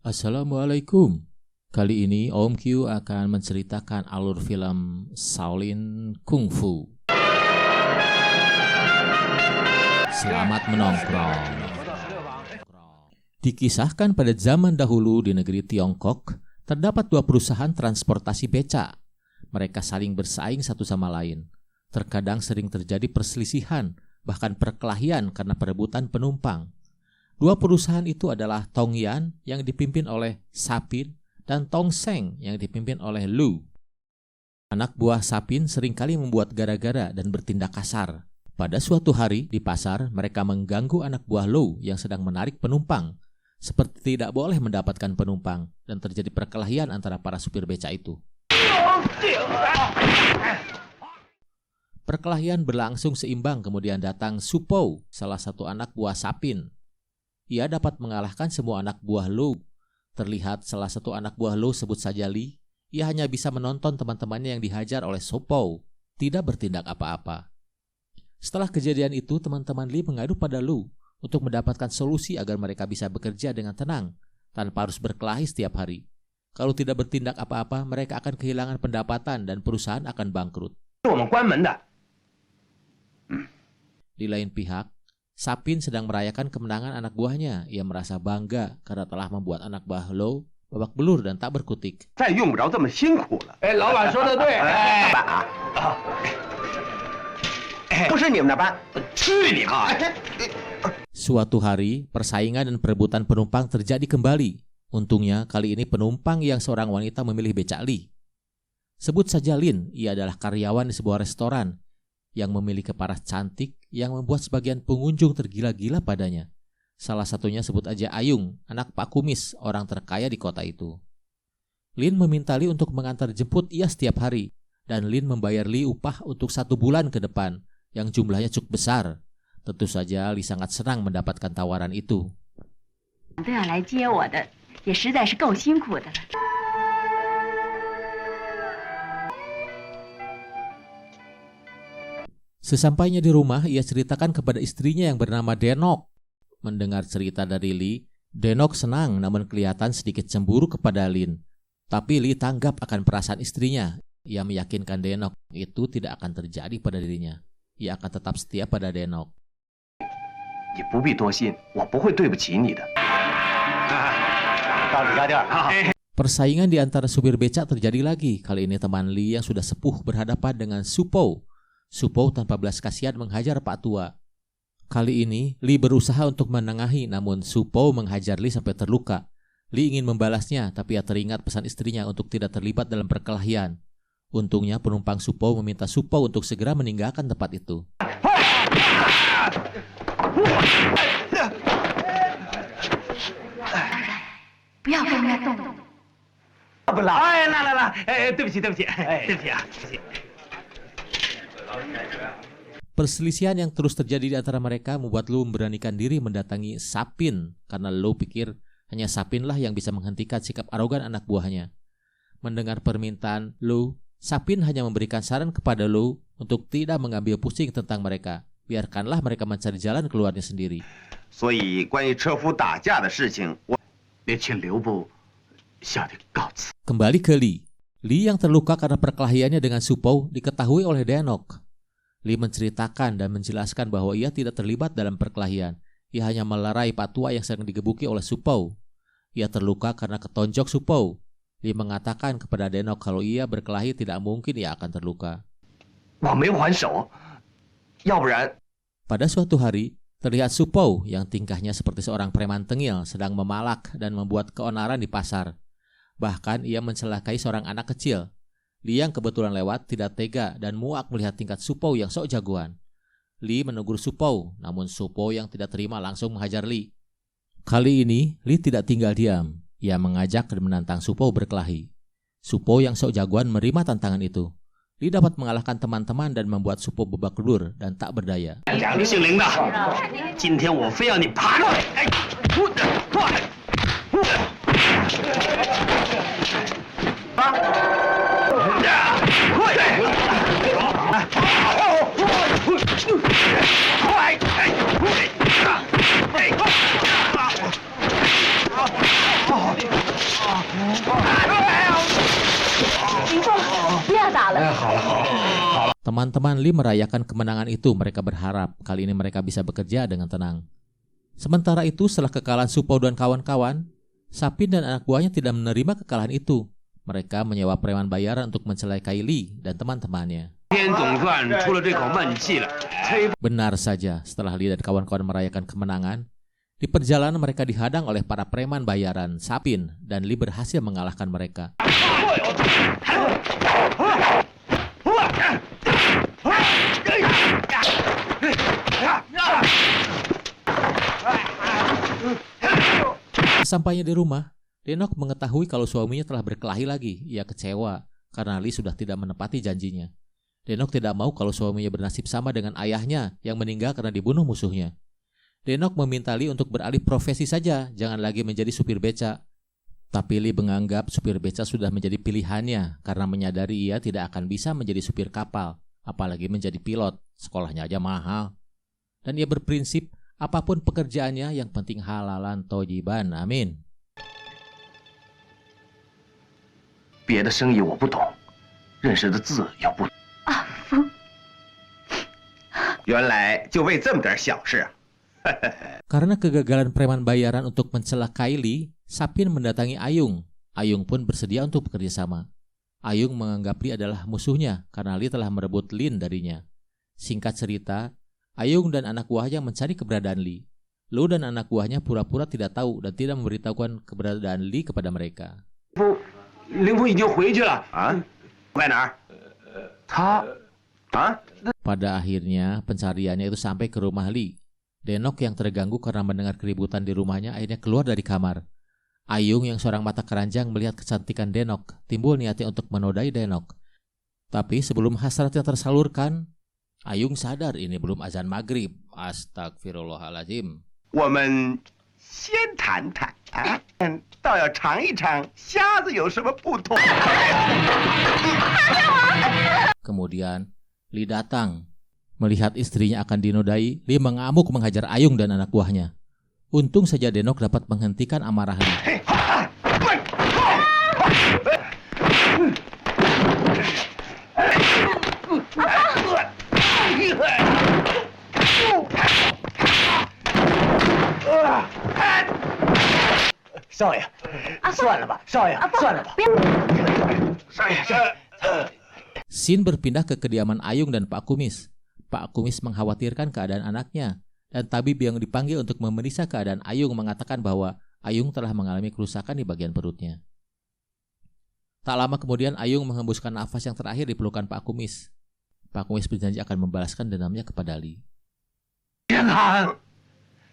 Assalamualaikum. Kali ini Om Q akan menceritakan alur film Shaolin Kung Fu. Selamat menongkrong. Dikisahkan pada zaman dahulu di negeri Tiongkok, terdapat dua perusahaan transportasi becak. Mereka saling bersaing satu sama lain. Terkadang sering terjadi perselisihan, bahkan perkelahian karena perebutan penumpang. Dua perusahaan itu adalah Tong Yan yang dipimpin oleh Sapin dan Tong Seng yang dipimpin oleh Lu. Anak buah Sapin seringkali membuat gara-gara dan bertindak kasar. Pada suatu hari di pasar, mereka mengganggu anak buah Lu yang sedang menarik penumpang. Seperti tidak boleh mendapatkan penumpang dan terjadi perkelahian antara para supir becak itu. Perkelahian berlangsung seimbang, kemudian datang Su Po, salah satu anak buah Sapin. Ia dapat mengalahkan semua anak buah Lu. Terlihat salah satu anak buah Lu, sebut saja Li, ia hanya bisa menonton teman-temannya yang dihajar oleh Su Po, tidak bertindak apa-apa. Setelah kejadian itu, teman-teman Li mengadu pada Lu untuk mendapatkan solusi agar mereka bisa bekerja dengan tenang, tanpa harus berkelahi setiap hari. Kalau tidak bertindak apa-apa, mereka akan kehilangan pendapatan dan perusahaan akan bangkrut. Di lain pihak, Sapin sedang merayakan kemenangan anak buahnya. Ia merasa bangga karena telah membuat anak buah Lu babak belur dan tak berkutik. Suatu hari, persaingan dan perebutan penumpang terjadi kembali. Untungnya, kali ini penumpang yang seorang wanita memilih becak Li. Sebut saja Lin, ia adalah karyawan di sebuah restoran yang memiliki paras cantik yang membuat sebagian pengunjung tergila-gila padanya. Salah satunya sebut aja Ayung, anak Pak Kumis, orang terkaya di kota itu. Lin meminta Li untuk mengantar jemput ia setiap hari, dan Lin membayar Li upah untuk 1 bulan ke depan, yang jumlahnya cukup besar. Tentu saja Li sangat senang mendapatkan tawaran itu. Sesampainya di rumah, ia ceritakan kepada istrinya yang bernama Denok. Mendengar cerita dari Li, Denok senang namun kelihatan sedikit cemburu kepada Lin. Tapi Li tanggap akan perasaan istrinya. Ia meyakinkan Denok itu tidak akan terjadi pada dirinya. Ia akan tetap setia pada Denok. Persaingan di antara supir becak terjadi lagi. Kali ini teman Li yang sudah sepuh berhadapan dengan Su Po. Su Po tanpa belas kasihan menghajar Pak Tua. Kali ini Li berusaha untuk menengahi, namun Su Po menghajar Li sampai terluka. Li ingin membalasnya, tapi ia teringat pesan istrinya untuk tidak terlibat dalam perkelahian. Untungnya penumpang Su Po meminta Su Po untuk segera meninggalkan tempat itu. Perselisihan yang terus terjadi di antara mereka membuat Lu memberanikan diri mendatangi Sapin karena Lu pikir hanya Sapinlah yang bisa menghentikan sikap arogan anak buahnya. Mendengar permintaan Lu, Sapin hanya memberikan saran kepada Lu untuk tidak mengambil pusing tentang mereka. Biarkanlah mereka mencari jalan keluarnya sendiri. Kembali ke Li. Li yang terluka karena perkelahiannya dengan Su Po diketahui oleh Denok. Li menceritakan dan menjelaskan bahwa ia tidak terlibat dalam perkelahian. Ia hanya melerai Pak Tua yang sedang digebuki oleh Su Po. Ia terluka karena ketonjok Su Po. Li mengatakan kepada Denok kalau ia berkelahi tidak mungkin ia akan terluka. Pada suatu hari, terlihat Su Po yang tingkahnya seperti seorang preman tengil sedang memalak dan membuat keonaran di pasar. Bahkan ia mencelakai seorang anak kecil. Li yang kebetulan lewat tidak tega dan muak melihat tingkat Su Po yang sok jagoan. Li menegur Su Po, namun Su Po yang tidak terima langsung menghajar Li. Kali ini Li tidak tinggal diam. Ia mengajak dan menantang Su Po berkelahi. Su Po yang sok jagoan menerima tantangan itu. Li dapat mengalahkan teman-teman dan membuat Su Po babak belur dan tak berdaya. Teman-teman Lee merayakan kemenangan itu. Mereka berharap kali ini mereka bisa bekerja dengan tenang. Sementara itu, setelah kekalahan Supao dan kawan-kawan, Sapin dan anak buahnya tidak menerima kekalahan itu. Mereka menyewa preman bayaran untuk mencelakai Lee dan teman-temannya. Benar saja, setelah Lee dan kawan-kawan merayakan kemenangan, di perjalanan mereka dihadang oleh para preman bayaran Sapin dan Lee berhasil mengalahkan mereka. Sampainya di rumah, Denok mengetahui kalau suaminya telah berkelahi lagi. Ia kecewa karena Lee sudah tidak menepati janjinya. Denok tidak mau kalau suaminya bernasib sama dengan ayahnya yang meninggal karena dibunuh musuhnya. Denok meminta Lee untuk beralih profesi saja, jangan lagi menjadi supir beca. Tapi Lee menganggap supir beca sudah menjadi pilihannya karena menyadari ia tidak akan bisa menjadi supir kapal, apalagi menjadi pilot, sekolahnya aja mahal. Dan ia berprinsip, apapun pekerjaannya yang penting halalan tojiban, amin. 别的生意我不懂，认识的字也不。阿福，原来就为这么点小事。 Karena kegagalan preman bayaran untuk mencelakai Lee, Sapin mendatangi Ayung. Ayung pun bersedia untuk bekerja sama. Ayung menganggap Lee adalah musuhnya karena Lee telah merebut Lin darinya. Singkat cerita, Ayung dan anak buahnya mencari keberadaan Lee. Lu dan anak buahnya pura-pura tidak tahu dan tidak memberitahukan keberadaan Lee kepada mereka. 林峰已经回去了啊？在哪儿？他啊？ Pada akhirnya pencariannya itu sampai ke rumah Lee. Denok yang terganggu karena mendengar keributan di rumahnya akhirnya keluar dari kamar. Ayung yang seorang mata keranjang melihat kecantikan Denok, timbul niatnya untuk menodai Denok. Tapi sebelum hasratnya tersalurkan, Ayung sadar ini belum azan maghrib. Astagfirullahaladzim. 我们先谈谈啊，倒要尝一尝虾子有什么不同。 Kemudian Lee datang. Melihat istrinya akan dinodai, Lee mengamuk menghajar Ayung dan anak buahnya. Untung saja Denok dapat menghentikan amarah Lee. Sin berpindah ke kediaman Ayung dan Pak Kumis. Pak Kumis mengkhawatirkan keadaan anaknya, dan tabib yang dipanggil untuk memeriksa keadaan Ayung mengatakan bahwa Ayung telah mengalami kerusakan di bagian perutnya. Tak lama kemudian Ayung menghembuskan nafas yang terakhir di pelukan Pak Kumis. Pak Kumis berjanji akan membalaskan dendamnya kepada Lee. 天寒，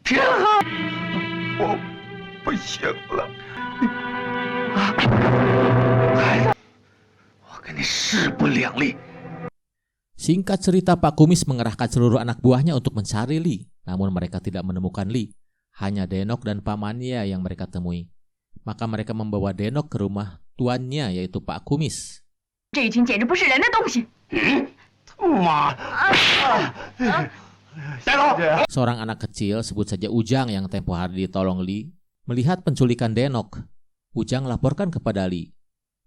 天寒，我不行了，孩子，我跟你势不两立。 Singkat cerita, Pak Kumis mengerahkan seluruh anak buahnya untuk mencari Lee. Namun mereka tidak menemukan Lee. Hanya Denok dan pamannya yang mereka temui. Maka mereka membawa Denok ke rumah tuannya, yaitu Pak Kumis. 这一群简直不是人的东西！ 妈，带走！ Seorang anak kecil, sebut saja Ujang yang tempo hari ditolong Lee, melihat penculikan Denok. Ujang laporkan kepada Lee.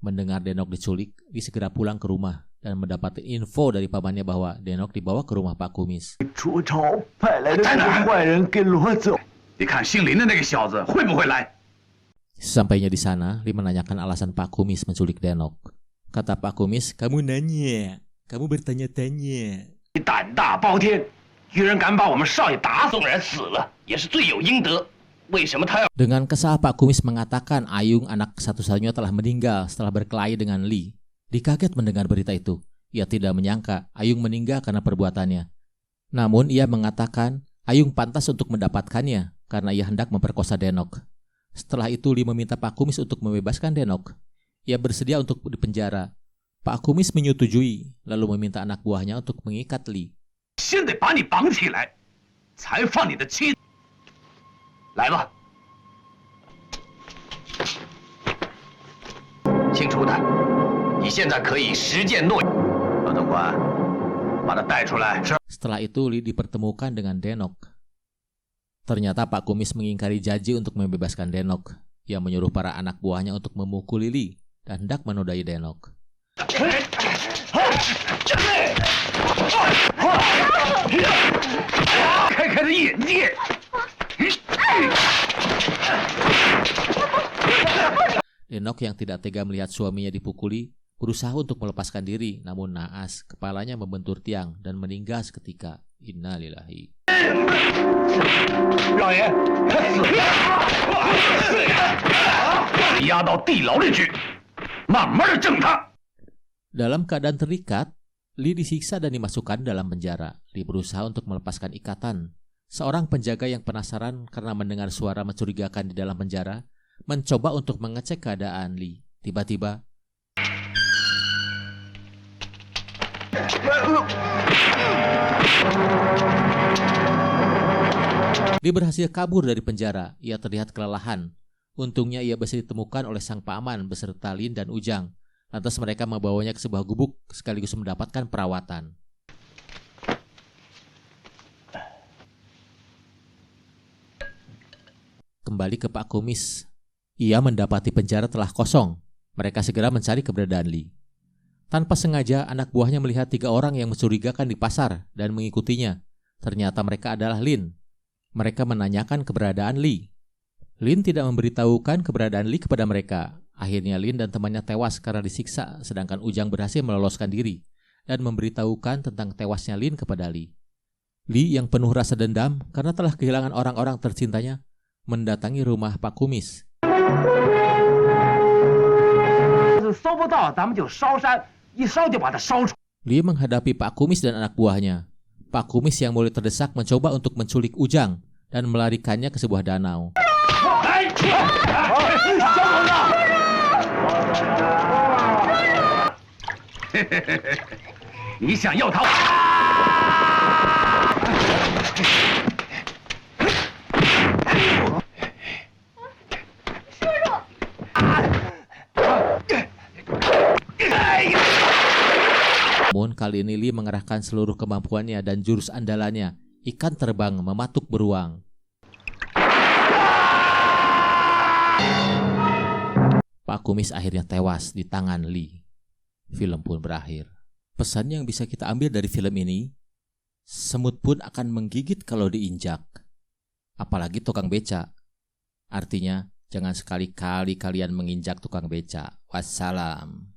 Mendengar Denok diculik, Lee segera pulang ke rumah dan mendapat info dari pamannya bahwa Denok dibawa ke rumah Pak Kumis. 卓超派来的那个坏人给罗走。你看姓林的那个小子会不会来？ Sampainya di sana, Lee menanyakan alasan Pak Kumis menculik Denok. Kata Pak Kumis, kamu nanya, kamu bertanya-tanya. 你胆大包天，居然敢把我们少爷打死！纵然死了，也是罪有应得。为什么他要？ Dengan kesal, Pak Kumis mengatakan Ayung anak satu-satunya telah meninggal setelah berkelahi dengan Lee. Lee kaget mendengar berita itu. Ia tidak menyangka Ayung meninggal karena perbuatannya. Namun ia mengatakan Ayung pantas untuk mendapatkannya karena ia hendak memperkosa Denok. Setelah itu Lee meminta Pak Kumis untuk membebaskan Denok. Ia bersedia untuk dipenjara. Pak Kumis menyetujui, lalu meminta anak buahnya untuk mengikat Lee. 先得把你绑起来，才放你的妻。来吧，姓楚的，你现在可以实践诺言。老总管，把他带出来。 Setelah itu Lee dipertemukan dengan Denok. Ternyata Pak Kumis mengingkari janji untuk membebaskan Denok. Ia menyuruh para anak buahnya untuk memukuli Lee dan hendak menodai Denok. Denok yang tidak tega melihat suaminya dipukuli berusaha untuk melepaskan diri, namun naas kepalanya membentur tiang dan meninggal seketika. Innalillahi. 老爷，押到地牢里去，慢慢的整他。 Dalam keadaan terikat, Lee disiksa dan dimasukkan dalam penjara. Lee berusaha untuk melepaskan ikatan. Seorang penjaga yang penasaran karena mendengar suara mencurigakan di dalam penjara, mencoba untuk mengecek keadaan Lee. Tiba-tiba, Lee berhasil kabur dari penjara. Ia terlihat kelelahan. Untungnya ia bisa ditemukan oleh sang paman beserta Lin dan Ujang. Lantas mereka membawanya ke sebuah gubuk sekaligus mendapatkan perawatan. Kembali ke Pak Kumis. Ia mendapati penjara telah kosong. Mereka segera mencari keberadaan Lee. Tanpa sengaja, anak buahnya melihat 3 orang yang mencurigakan di pasar dan mengikutinya. Ternyata mereka adalah Lin. Mereka menanyakan keberadaan Lee. Lin tidak memberitahukan keberadaan Lee kepada mereka. Akhirnya Lin dan temannya tewas karena disiksa, sedangkan Ujang berhasil meloloskan diri dan memberitahukan tentang tewasnya Lin kepada Lee. Lee yang penuh rasa dendam karena telah kehilangan orang-orang tercintanya, mendatangi rumah Pak Kumis. Lee menghadapi Pak Kumis dan anak buahnya. Pak Kumis yang mulai terdesak mencoba untuk menculik Ujang dan melarikannya ke sebuah danau. Namun kali ini Lee mengerahkan seluruh kemampuannya dan jurus andalannya, ikan terbang mematuk beruang. Pak Kumis akhirnya tewas di tangan Lee. Film pun berakhir. Pesan yang bisa kita ambil dari film ini, semut pun akan menggigit kalau diinjak. Apalagi tukang beca. Artinya, jangan sekali-kali kalian menginjak tukang beca. Wassalam.